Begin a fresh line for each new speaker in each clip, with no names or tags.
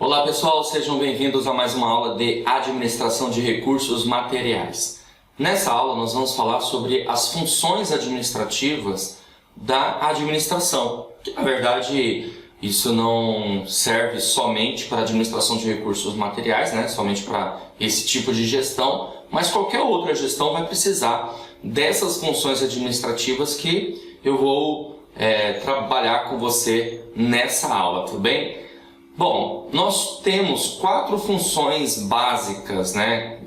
Olá pessoal, sejam bem-vindos a mais uma aula de Administração de Recursos Materiais. Nessa aula nós vamos falar sobre as funções administrativas da administração, que na verdade isso não serve somente para a administração de recursos materiais, somente para esse tipo de gestão, mas qualquer outra gestão vai precisar dessas funções administrativas que eu vou trabalhar com você nessa aula, tudo bem? Bom, nós temos 4 funções básicas,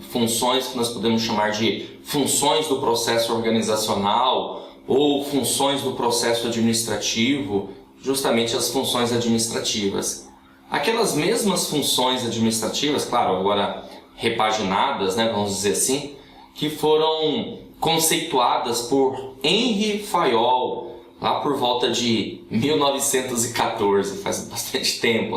funções que nós podemos chamar de funções do processo organizacional ou funções do processo administrativo, justamente as funções administrativas. Aquelas mesmas funções administrativas, claro, agora repaginadas, vamos dizer assim, que foram conceituadas por Henri Fayol, lá por volta de 1914, faz bastante tempo,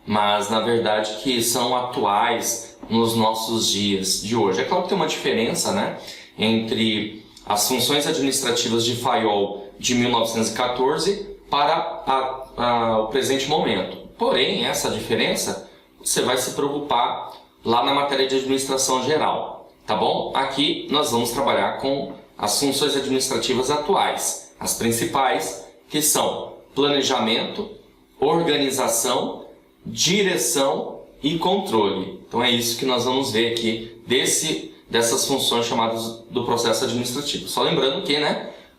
mas na verdade que são atuais nos nossos dias de hoje. É claro que tem uma diferença, entre as funções administrativas de Fayol de 1914 para o presente momento. Porém, essa diferença você vai se preocupar lá na matéria de administração geral, tá bom? Aqui nós vamos trabalhar com as funções administrativas atuais. As principais, que são planejamento, organização, direção e controle. Então é isso que nós vamos ver aqui dessas funções chamadas do processo administrativo. Só lembrando que,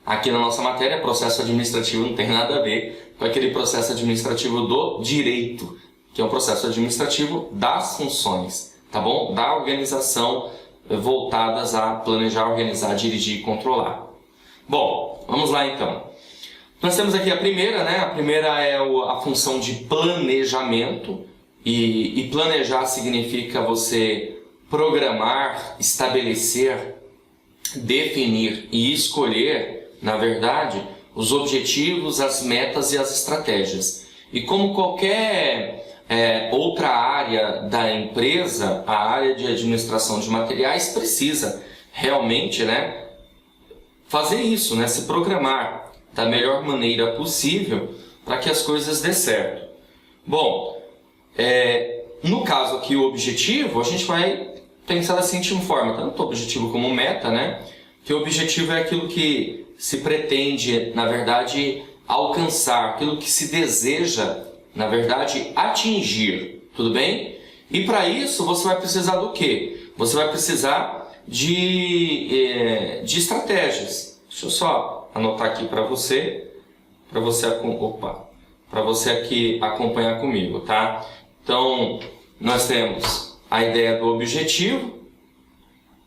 aqui na nossa matéria, processo administrativo não tem nada a ver com aquele processo administrativo do direito, que é um processo administrativo das funções, tá bom? Da organização voltadas a planejar, organizar, dirigir e controlar. Bom, vamos lá então. Nós temos aqui a primeira, A primeira é a função de planejamento. E planejar significa você programar, estabelecer, definir e escolher, na verdade, os objetivos, as metas e as estratégias. E como qualquer outra área da empresa, a área de administração de materiais precisa realmente, fazer isso, se programar da melhor maneira possível para que as coisas dê certo. Bom, no caso aqui o objetivo, a gente vai pensar da seguinte forma, tanto o objetivo como meta, que o objetivo é aquilo que se pretende, na verdade, alcançar, aquilo que se deseja, na verdade, atingir, tudo bem? E para isso você vai precisar do quê? Você vai precisar de estratégias. Deixa eu só anotar aqui para você aqui acompanhar comigo, tá? Então, nós temos a ideia do objetivo.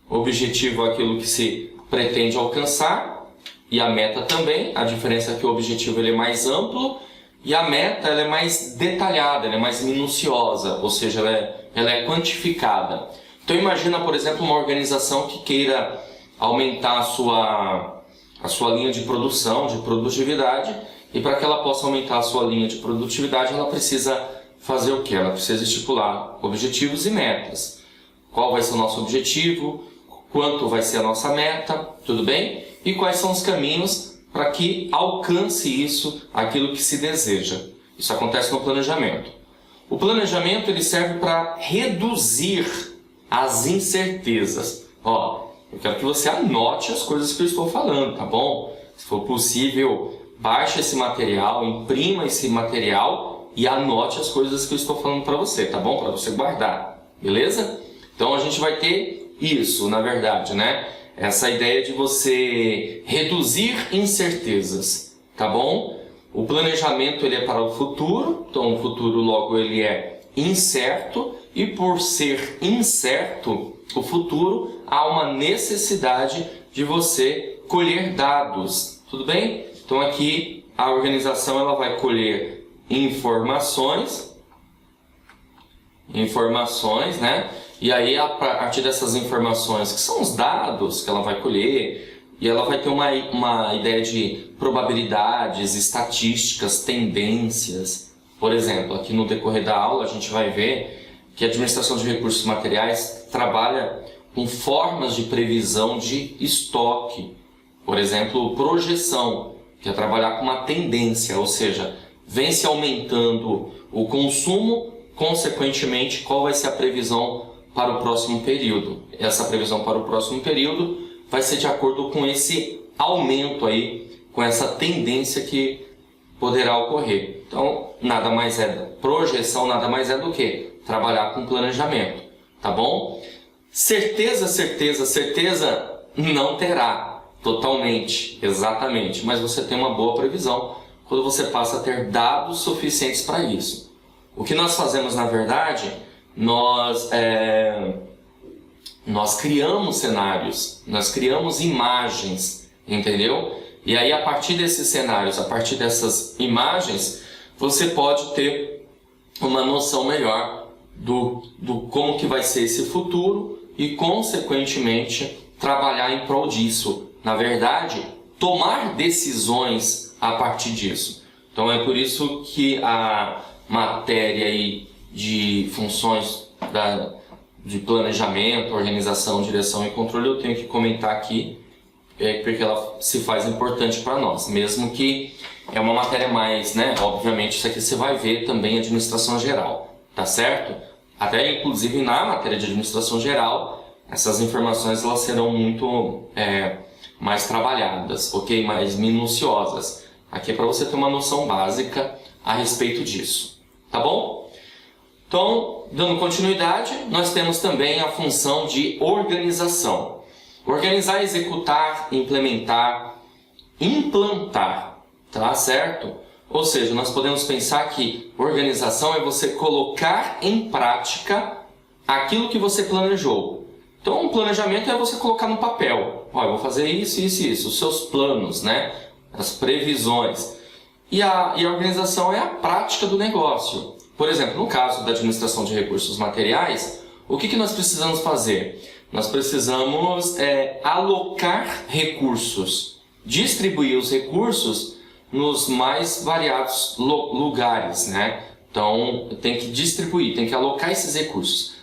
O objetivo é aquilo que se pretende alcançar e a meta também. A diferença é que o objetivo ele é mais amplo e a meta ela é mais detalhada, ela é mais minuciosa, ou seja, ela é quantificada. Então imagina, por exemplo, uma organização que queira aumentar a sua linha de produção, de produtividade, e para que ela possa aumentar a sua linha de produtividade, ela precisa fazer o quê? Ela precisa estipular objetivos e metas. Qual vai ser o nosso objetivo? Quanto vai ser a nossa meta? Tudo bem? E quais são os caminhos para que alcance isso, aquilo que se deseja? Isso acontece no planejamento. O planejamento ele serve para reduzir as incertezas. Eu quero que você anote as coisas que eu estou falando, tá bom? Se for possível, baixe esse material, imprima esse material e anote as coisas que eu estou falando para você, tá bom? Para você guardar, beleza? Então a gente vai ter isso, na verdade, Essa ideia de você reduzir incertezas, tá bom? O planejamento ele é para o futuro, então o futuro logo ele é incerto. E por ser incerto o futuro, há uma necessidade de você colher dados, tudo bem? Então aqui a organização ela vai colher informações, E aí a partir dessas informações, que são os dados que ela vai colher, e ela vai ter uma ideia de probabilidades, estatísticas, tendências. Por exemplo, aqui no decorrer da aula a gente vai ver que a administração de recursos materiais trabalha com formas de previsão de estoque. Por exemplo, projeção, que é trabalhar com uma tendência, ou seja, vem se aumentando o consumo, consequentemente, qual vai ser a previsão para o próximo período. Essa previsão para o próximo período vai ser de acordo com esse aumento aí, com essa tendência que poderá ocorrer. Então, nada mais é projeção, nada mais é do que trabalhar com planejamento, tá bom? Certeza não terá totalmente, exatamente, mas você tem uma boa previsão quando você passa a ter dados suficientes para isso. O que nós fazemos, na verdade, nós criamos cenários, nós criamos imagens, entendeu? E aí, a partir desses cenários, a partir dessas imagens, você pode ter uma noção melhor do como que vai ser esse futuro e, consequentemente, trabalhar em prol disso. Na verdade, tomar decisões a partir disso. Então, é por isso que a matéria aí de funções de planejamento, organização, direção e controle, eu tenho que comentar aqui, porque ela se faz importante para nós, mesmo que é uma matéria mais, né? Obviamente, isso aqui você vai ver também administração geral, tá certo? Até, inclusive, na matéria de administração geral, essas informações elas serão muito mais trabalhadas, ok? Mais minuciosas. Aqui é para você ter uma noção básica a respeito disso, tá bom? Então, dando continuidade, nós temos também a função de organização. Organizar, executar, implementar, implantar, tá certo? Ou seja, nós podemos pensar que organização é você colocar em prática aquilo que você planejou. Então, um planejamento é você colocar no papel. Ó, eu vou fazer isso, isso e isso. Os seus planos, né? As previsões. E a organização é a prática do negócio. Por exemplo, no caso da administração de recursos materiais, o que nós precisamos fazer? Nós precisamos alocar recursos, distribuir os recursos nos mais variados lugares, né? Então, tem que distribuir, tem que alocar esses recursos.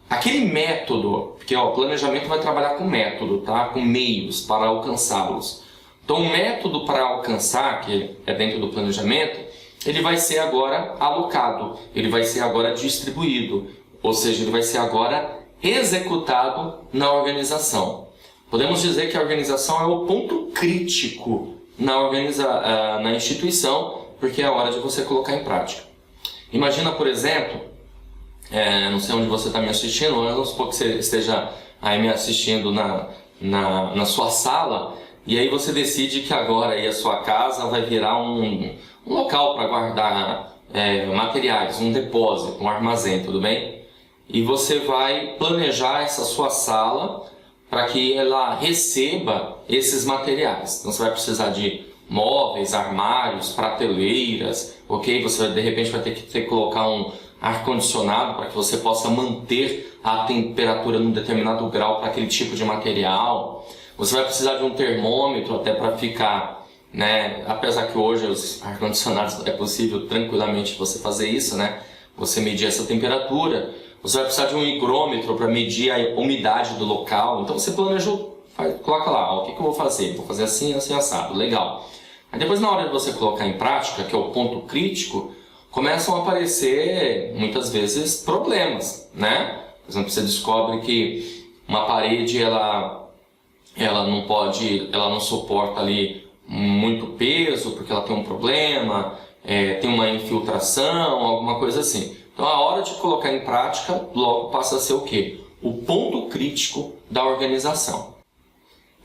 Aquele método, porque o planejamento vai trabalhar com método, tá? Com meios para alcançá-los. Então, o método para alcançar, que é dentro do planejamento, ele vai ser agora alocado, ele vai ser agora distribuído, ou seja, ele vai ser agora executado na organização. Podemos dizer que a organização é o ponto crítico na instituição, porque é a hora de você colocar em prática. Imagina, por exemplo, não sei onde você está me assistindo, mas vamos supor que você esteja aí me assistindo na sua sala, e aí você decide que agora aí a sua casa vai virar um local para guardar materiais, um depósito, um armazém, tudo bem? E você vai planejar essa sua sala para que ela receba esses materiais. Então você vai precisar de móveis, armários, prateleiras, ok? Você de repente vai ter que colocar um ar-condicionado para que você possa manter a temperatura num determinado grau para aquele tipo de material. Você vai precisar de um termômetro até para ficar, né? Apesar que hoje os ar-condicionados é possível tranquilamente você fazer isso, né? Você medir essa temperatura. Você vai precisar de um higrômetro para medir a umidade do local. Então você planejou, coloca lá, ó, o que eu vou fazer? Vou fazer assim, assim, assado, legal. Aí depois, na hora de você colocar em prática, que é o ponto crítico, começam a aparecer muitas vezes problemas, né? Por exemplo, você descobre que uma parede ela não suporta ali muito peso porque ela tem um problema, tem uma infiltração, alguma coisa assim. Então, a hora de colocar em prática, logo passa a ser o quê? O ponto crítico da organização.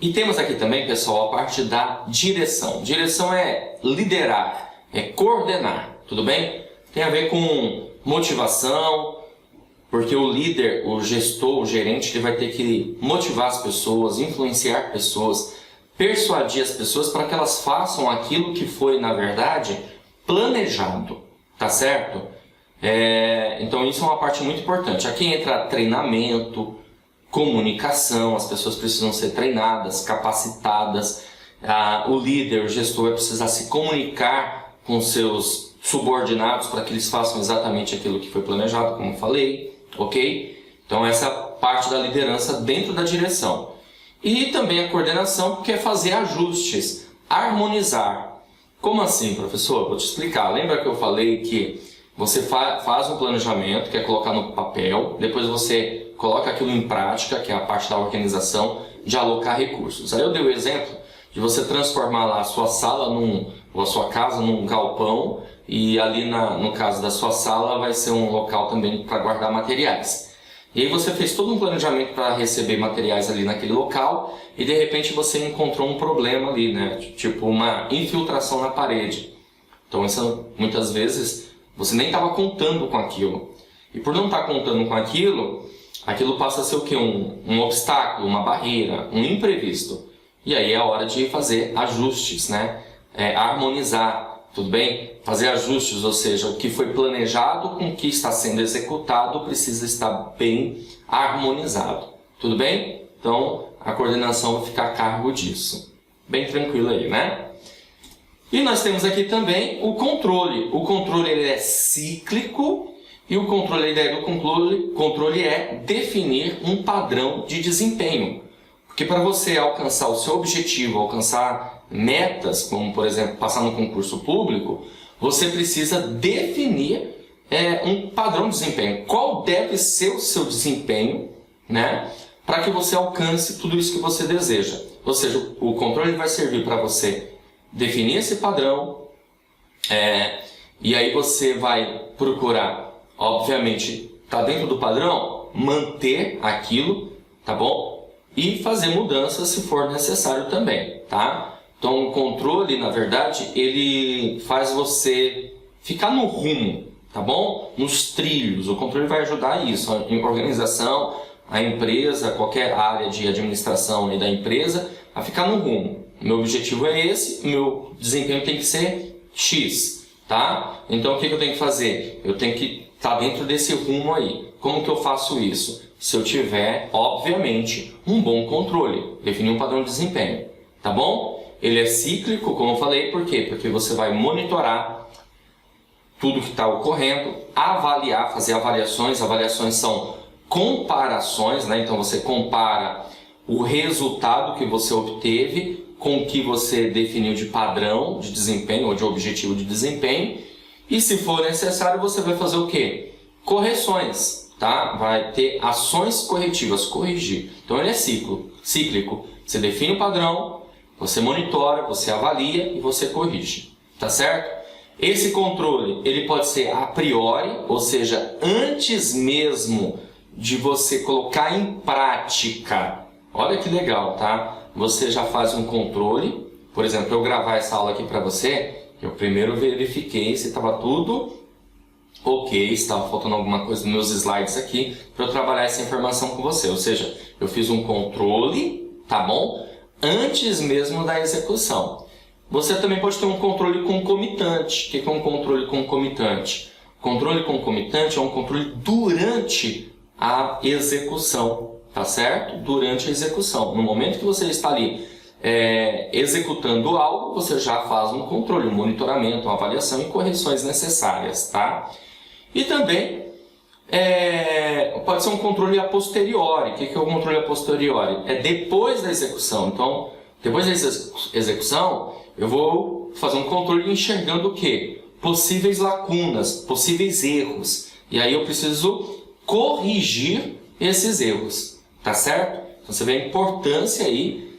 E temos aqui também, pessoal, a parte da direção. Direção é liderar, é coordenar, tudo bem? Tem a ver com motivação, porque o líder, o gestor, o gerente, ele vai ter que motivar as pessoas, influenciar pessoas, persuadir as pessoas para que elas façam aquilo que foi, na verdade, planejado, tá certo? Então isso é uma parte muito importante. Aqui entra treinamento, comunicação, as pessoas precisam ser treinadas, capacitadas. O líder, o gestor vai precisar se comunicar com seus subordinados para que eles façam exatamente aquilo que foi planejado, como eu falei, ok? Então essa parte da liderança dentro da direção. E também a coordenação, que é fazer ajustes, harmonizar. Como assim, professor? Vou te explicar. Lembra que eu falei que você faz um planejamento, que é colocar no papel, depois você coloca aquilo em prática, que é a parte da organização, de alocar recursos. Aí eu dei o exemplo de você transformar lá a sua sala ou a sua casa num galpão, e ali no caso da sua sala vai ser um local também para guardar materiais. E aí você fez todo um planejamento para receber materiais ali naquele local e de repente você encontrou um problema ali, né? Tipo uma infiltração na parede. Então isso, muitas vezes você nem estava contando com aquilo. E por não estar contando com aquilo passa a ser o quê? Um obstáculo, uma barreira, um imprevisto. E aí é a hora de fazer ajustes, né? Harmonizar, tudo bem? Fazer ajustes, ou seja, o que foi planejado com o que está sendo executado precisa estar bem harmonizado. Tudo bem? Então a coordenação vai ficar a cargo disso. Bem tranquilo aí, né? E nós temos aqui também o controle. O controle ele é cíclico e a ideia do controle é definir um padrão de desempenho. Porque para você alcançar o seu objetivo, alcançar metas, como por exemplo passar no concurso público, você precisa definir um padrão de desempenho. Qual deve ser o seu desempenho, né, para que você alcance tudo isso que você deseja. Ou seja, o controle vai servir para você definir esse padrão, e aí você vai procurar, obviamente, tá dentro do padrão, manter aquilo, tá bom? E fazer mudanças se for necessário também, tá? Então o controle, na verdade, ele faz você ficar no rumo, tá bom? Nos trilhos. O controle vai ajudar isso, a organização, a empresa, qualquer área de administração aí da empresa, a ficar no rumo. Meu objetivo é esse, meu desempenho tem que ser X, tá? Então o que eu tenho que fazer? Eu tenho que estar dentro desse rumo aí. Como que eu faço isso? Se eu tiver, obviamente, um bom controle, definir um padrão de desempenho, tá bom? Ele é cíclico, como eu falei, por quê? Porque você vai monitorar tudo que está ocorrendo, avaliar, fazer avaliações. Avaliações são comparações, né? Então você compara o resultado que você obteve com o que você definiu de padrão de desempenho ou de objetivo de desempenho. E se for necessário, você vai fazer o quê? Correções, tá? Vai ter ações corretivas, corrigir. Então ele é cíclico. Você define o padrão, você monitora, você avalia e você corrige, tá certo? Esse controle, ele pode ser a priori, ou seja, antes mesmo de você colocar em prática. Olha que legal, tá? Você já faz um controle. Por exemplo, eu gravar essa aula aqui para você, eu primeiro verifiquei se estava tudo ok, estava faltando alguma coisa nos meus slides aqui para eu trabalhar essa informação com você. Ou seja, eu fiz um controle, tá bom? Antes mesmo da execução. Você também pode ter um controle concomitante. O que é um controle concomitante? Controle concomitante é um controle durante a execução, tá certo? Durante a execução. No momento que você está ali executando algo, você já faz um controle, um monitoramento, uma avaliação e correções necessárias, tá? E também pode ser um controle a posteriori. O que é o controle a posteriori? É depois da execução. Então, depois da execução, eu vou fazer um controle enxergando o quê? Possíveis lacunas, possíveis erros. E aí eu preciso corrigir esses erros, tá certo? Então você vê a importância aí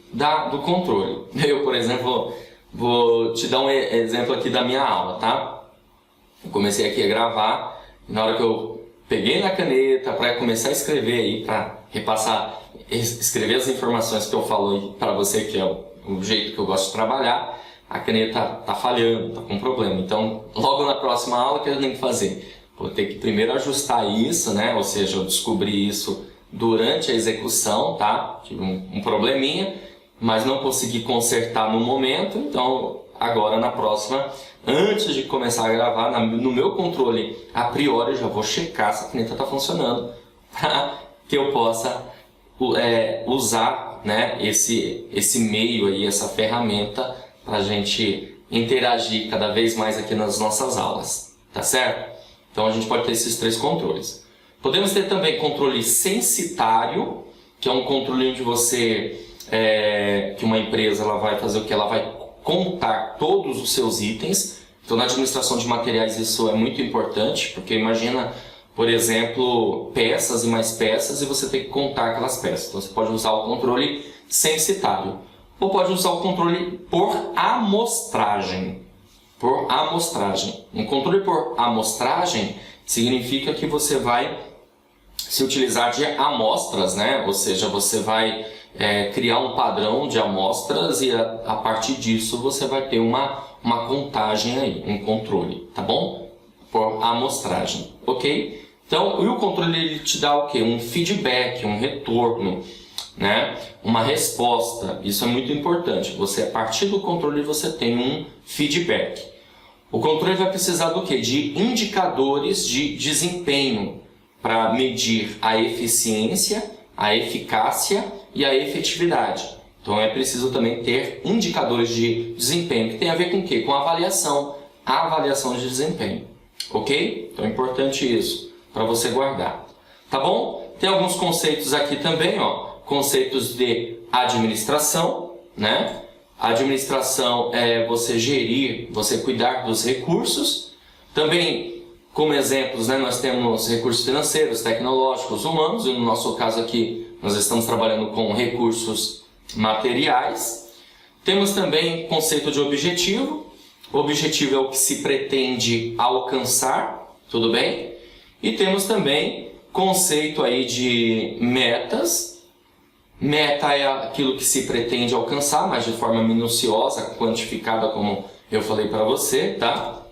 do controle. Eu, por exemplo, vou te dar um exemplo aqui da minha aula, tá? Eu comecei aqui a gravar, e na hora que eu peguei na caneta para começar a escrever aí, para repassar, escrever as informações que eu falo aí para você, que é o jeito que eu gosto de trabalhar, a caneta tá falhando, tá com problema. Então, logo na próxima aula, o que eu tenho que fazer? Vou ter que primeiro ajustar isso, né? Ou seja, eu descobri isso durante a execução, tá? Tive um probleminha, mas não consegui consertar no momento. Então, agora na próxima, antes de começar a gravar, no meu controle, a priori, eu já vou checar se a caneta está funcionando, para que eu possa usar, né, esse meio aí, essa ferramenta, para a gente interagir cada vez mais aqui nas nossas aulas, tá certo? Então a gente pode ter esses três controles. Podemos ter também controle censitário, que é um controle onde que uma empresa ela vai fazer o que? Ela vai contar todos os seus itens. Então, na administração de materiais isso é muito importante, porque imagina, por exemplo, peças e mais peças e você tem que contar aquelas peças. Então, você pode usar o controle censitário ou pode usar o controle por amostragem. Por amostragem. Um controle por amostragem significa que você vai se utilizar de amostras, né? Ou seja, você vai criar um padrão de amostras e a partir disso você vai ter uma contagem aí, um controle, tá bom? Por amostragem, ok? Então, e o controle ele te dá o quê? Um feedback, um retorno, né? Uma resposta. Isso é muito importante. Você, a partir do controle, você tem um feedback. O controle vai precisar do quê? De indicadores de desempenho para medir a eficiência, a eficácia e a efetividade. Então é preciso também ter indicadores de desempenho, que tem a ver com o quê? Com a avaliação de desempenho. Ok? Então é importante isso, para você guardar. Tá bom? Tem alguns conceitos aqui também, ó. Conceitos de administração, né? A administração é você gerir, você cuidar dos recursos. Também, como exemplos, né, nós temos recursos financeiros, tecnológicos, humanos, e no nosso caso aqui nós estamos trabalhando com recursos materiais. Temos também conceito de objetivo. O objetivo é o que se pretende alcançar, tudo bem? E temos também conceito aí de metas. Meta é aquilo que se pretende alcançar, mas de forma minuciosa, quantificada, como eu falei para você, tá?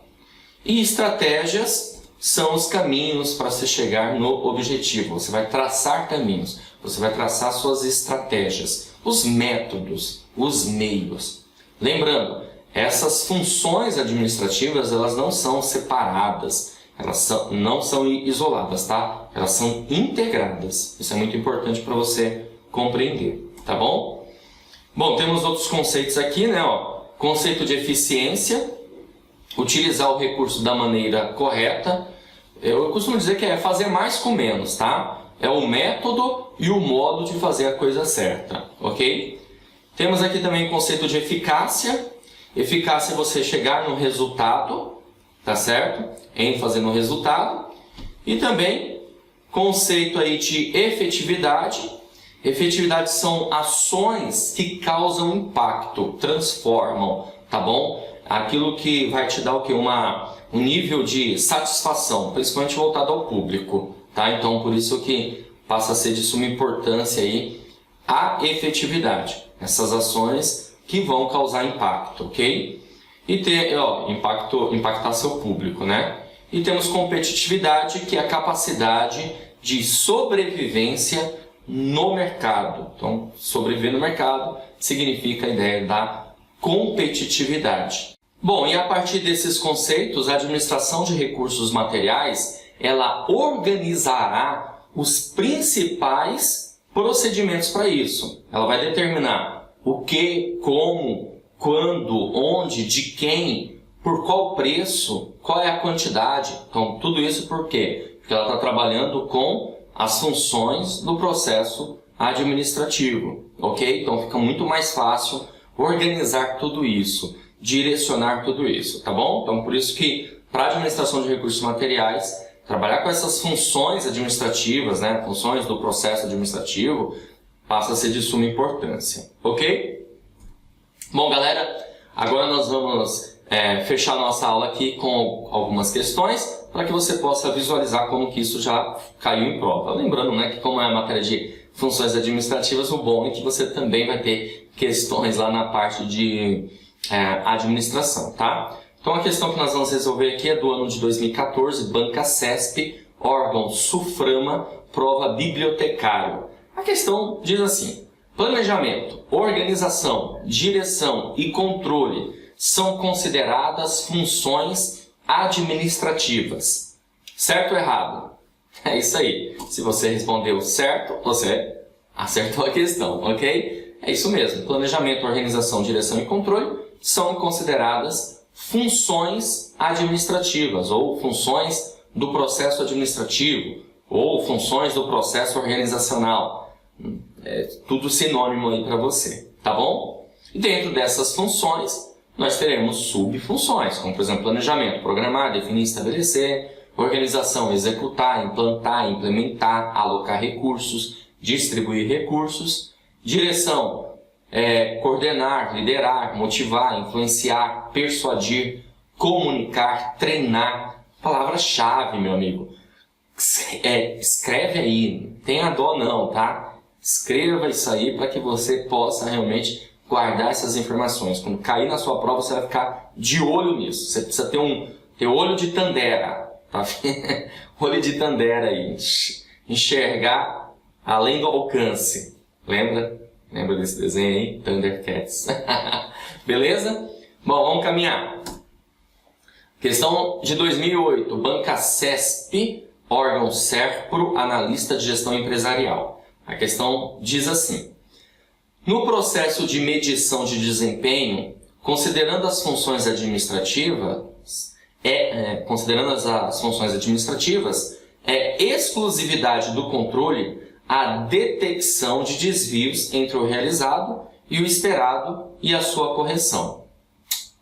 E estratégias são os caminhos para se chegar no objetivo. Você vai traçar caminhos, você vai traçar suas estratégias, os métodos, os meios. Lembrando, essas funções administrativas, elas não são separadas, não são isoladas, tá? Elas são integradas. Isso é muito importante para você compreender, tá bom? Bom, temos outros conceitos aqui, né? Ó, conceito de eficiência, utilizar o recurso da maneira correta. Eu costumo dizer que é fazer mais com menos, tá? É o método e o modo de fazer a coisa certa, ok? Temos aqui também o conceito de eficácia. Eficácia é você chegar no resultado, tá certo? ênfase no resultado. E também conceito aí de efetividade. Efetividade são ações que causam impacto, transformam, tá bom? Aquilo que vai te dar o quê? Um nível de satisfação, principalmente voltado ao público, tá? Então, por isso que passa a ser de suma importância aí a efetividade. Essas ações que vão causar impacto, ok? E ter, impactar seu público, né? E temos competitividade, que é a capacidade de sobrevivência no mercado. Então, sobreviver no mercado significa a ideia da competitividade. Bom, e a partir desses conceitos, a administração de recursos materiais, ela organizará os principais procedimentos para isso. Ela vai determinar o que, como, quando, onde, de quem, por qual preço, qual é a quantidade. Então, tudo isso por quê? Porque ela está trabalhando com as funções do processo administrativo, ok? Então, fica muito mais fácil organizar tudo isso, direcionar tudo isso, tá bom? Então, por isso que, para a administração de recursos materiais, trabalhar com essas funções administrativas, né, funções do processo administrativo, passa a ser de suma importância, ok? Bom, galera, agora nós vamos fechar nossa aula aqui com algumas questões para que você possa visualizar como que isso já caiu em prova. Lembrando, né, que como é a matéria de funções administrativas, o bom é que você também vai ter questões lá na parte de administração, tá? Então a questão que nós vamos resolver aqui é do ano de 2014, Banca CESP, órgão SUFRAMA, prova bibliotecário. A questão diz assim: planejamento, organização, direção e controle são consideradas funções administrativas. Certo ou errado? É isso aí. Se você respondeu certo, você acertou a questão, ok? É isso mesmo. Planejamento, organização, direção e controle são consideradas funções administrativas ou funções do processo administrativo ou funções do processo organizacional. É tudo sinônimo aí para você, tá bom? E dentro dessas funções, nós teremos subfunções, como por exemplo planejamento, programar, definir, estabelecer, organização, executar, implantar, implementar, alocar recursos, distribuir recursos, direção, coordenar, liderar, motivar, influenciar, persuadir, comunicar, treinar. Palavra-chave, meu amigo. Escreve aí, não tenha dó não, tá? Escreva isso aí para que você possa realmente guardar essas informações. Quando cair na sua prova, você vai ficar de olho nisso. Você precisa ter olho de Tandera, tá? Olho de Tandera aí. Enxergar além do alcance. Lembra? Lembra desse desenho aí? Thundercats. Beleza? Bom, vamos caminhar. Questão de 2008. Banca CESP, órgão SERPRO, analista de gestão empresarial. A questão diz assim: no processo de medição de desempenho, considerando as funções administrativas, é exclusividade do controle a detecção de desvios entre o realizado e o esperado e a sua correção.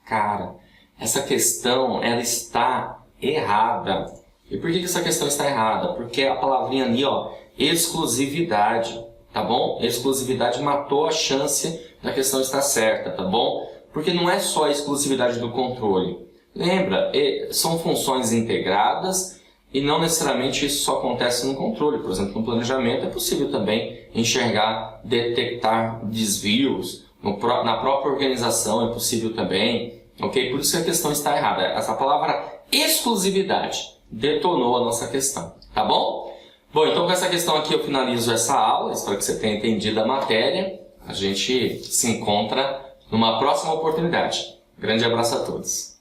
Cara, essa questão ela está errada. E por que essa questão está errada? Porque a palavrinha ali, ó, exclusividade, tá bom? Exclusividade matou a chance da questão estar certa, tá bom? Porque não é só a exclusividade do controle. Lembra, são funções integradas e não necessariamente isso só acontece no controle. Por exemplo, no planejamento é possível também enxergar, detectar desvios. Na própria organização é possível também, ok? Por isso que a questão está errada. Essa palavra exclusividade detonou a nossa questão, tá bom? Bom, então com essa questão aqui eu finalizo essa aula. Espero que você tenha entendido a matéria. A gente se encontra numa próxima oportunidade. Grande abraço a todos.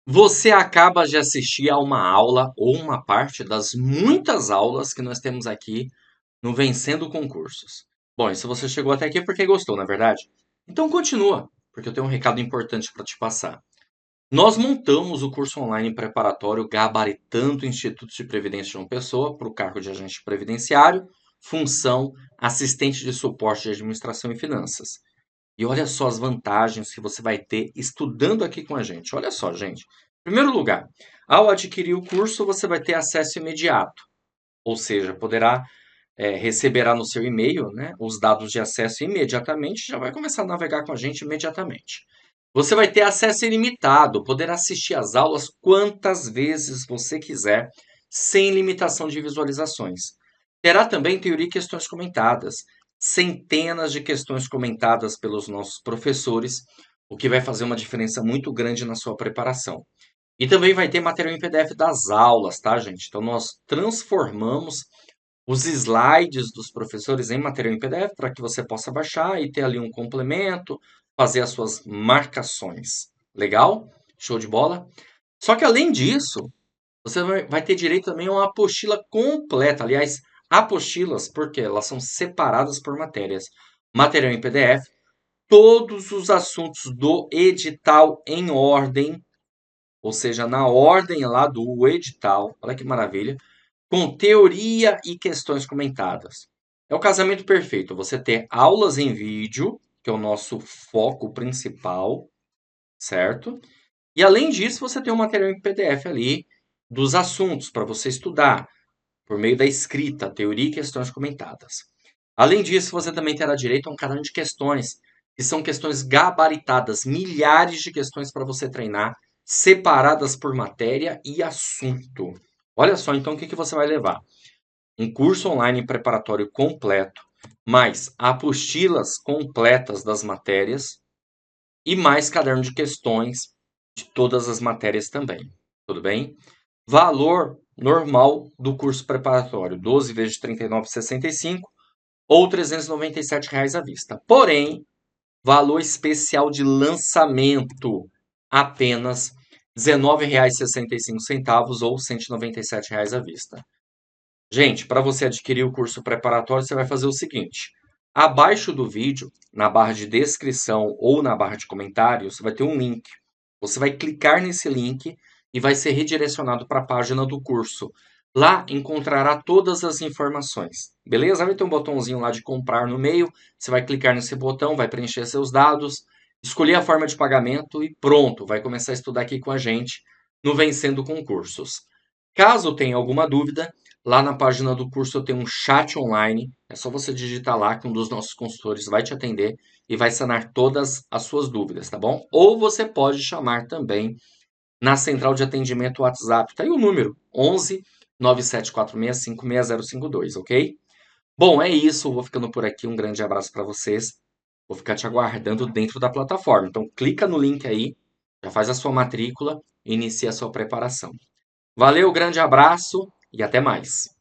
Você acaba de assistir a uma aula ou uma parte das muitas aulas que nós temos aqui no Vencendo Concursos. Bom, e se você chegou até aqui é porque gostou, não é verdade? Então continua, porque eu tenho um recado importante para te passar. Nós montamos o curso online preparatório Gabaritando o Instituto de Previdência de João Pessoa para o cargo de agente previdenciário, função assistente de suporte de administração e finanças. E olha só as vantagens que você vai ter estudando aqui com a gente. Olha só, gente. Em primeiro lugar, ao adquirir o curso, você vai ter acesso imediato. Ou seja, receberá no seu e-mail, né, os dados de acesso imediatamente, já vai começar a navegar com a gente imediatamente. Você vai ter acesso ilimitado, poderá assistir às aulas quantas vezes você quiser, sem limitação de visualizações. Terá também teoria e questões comentadas, centenas de questões comentadas pelos nossos professores, o que vai fazer uma diferença muito grande na sua preparação. E também vai ter material em PDF das aulas, tá, gente? Então, nós transformamos os slides dos professores em material em PDF para que você possa baixar e ter ali um complemento, fazer as suas marcações. Legal? Show de bola? Só que além disso, você vai ter direito também a uma apostila completa. Aliás, apostilas, porque elas são separadas por matérias. Material em PDF, todos os assuntos do edital em ordem, ou seja, na ordem lá do edital. Olha que maravilha. Com teoria e questões comentadas. É o casamento perfeito. Você ter aulas em vídeo, que é o nosso foco principal, certo? E além disso, você tem um material em PDF ali dos assuntos para você estudar por meio da escrita, teoria e questões comentadas. Além disso, você também terá direito a um caderno de questões, que são questões gabaritadas, milhares de questões para você treinar, separadas por matéria e assunto. Olha só, então, o que você vai levar? Um curso online preparatório completo, mais apostilas completas das matérias e mais caderno de questões de todas as matérias também. Tudo bem? Valor normal do curso preparatório, 12 vezes de R$ 39,65 ou R$ 397 à vista. Porém, valor especial de lançamento, apenas R$ 19,65 ou R$ 197 à vista. Gente, para você adquirir o curso preparatório, você vai fazer o seguinte. Abaixo do vídeo, na barra de descrição ou na barra de comentários, vai ter um link. Você vai clicar nesse link e vai ser redirecionado para a página do curso. Lá encontrará todas as informações, beleza? Vai ter um botãozinho lá de comprar no meio, você vai clicar nesse botão, vai preencher seus dados
escolher a forma de pagamento e pronto, vai começar a estudar aqui com a gente no Vencendo Concursos. Caso tenha alguma dúvida, lá na página do curso eu tenho um chat online. É só você digitar lá que um dos nossos consultores vai te atender e vai sanar todas as suas dúvidas, tá bom? Ou você pode chamar também na central de atendimento WhatsApp. Tá aí o número: 11 97465 6052, ok? Bom, é isso. Vou ficando por aqui. Um grande abraço para vocês. Vou ficar te aguardando dentro da plataforma. Então, clica no link aí, já faz a sua matrícula e inicia a sua preparação. Valeu, grande abraço e até mais.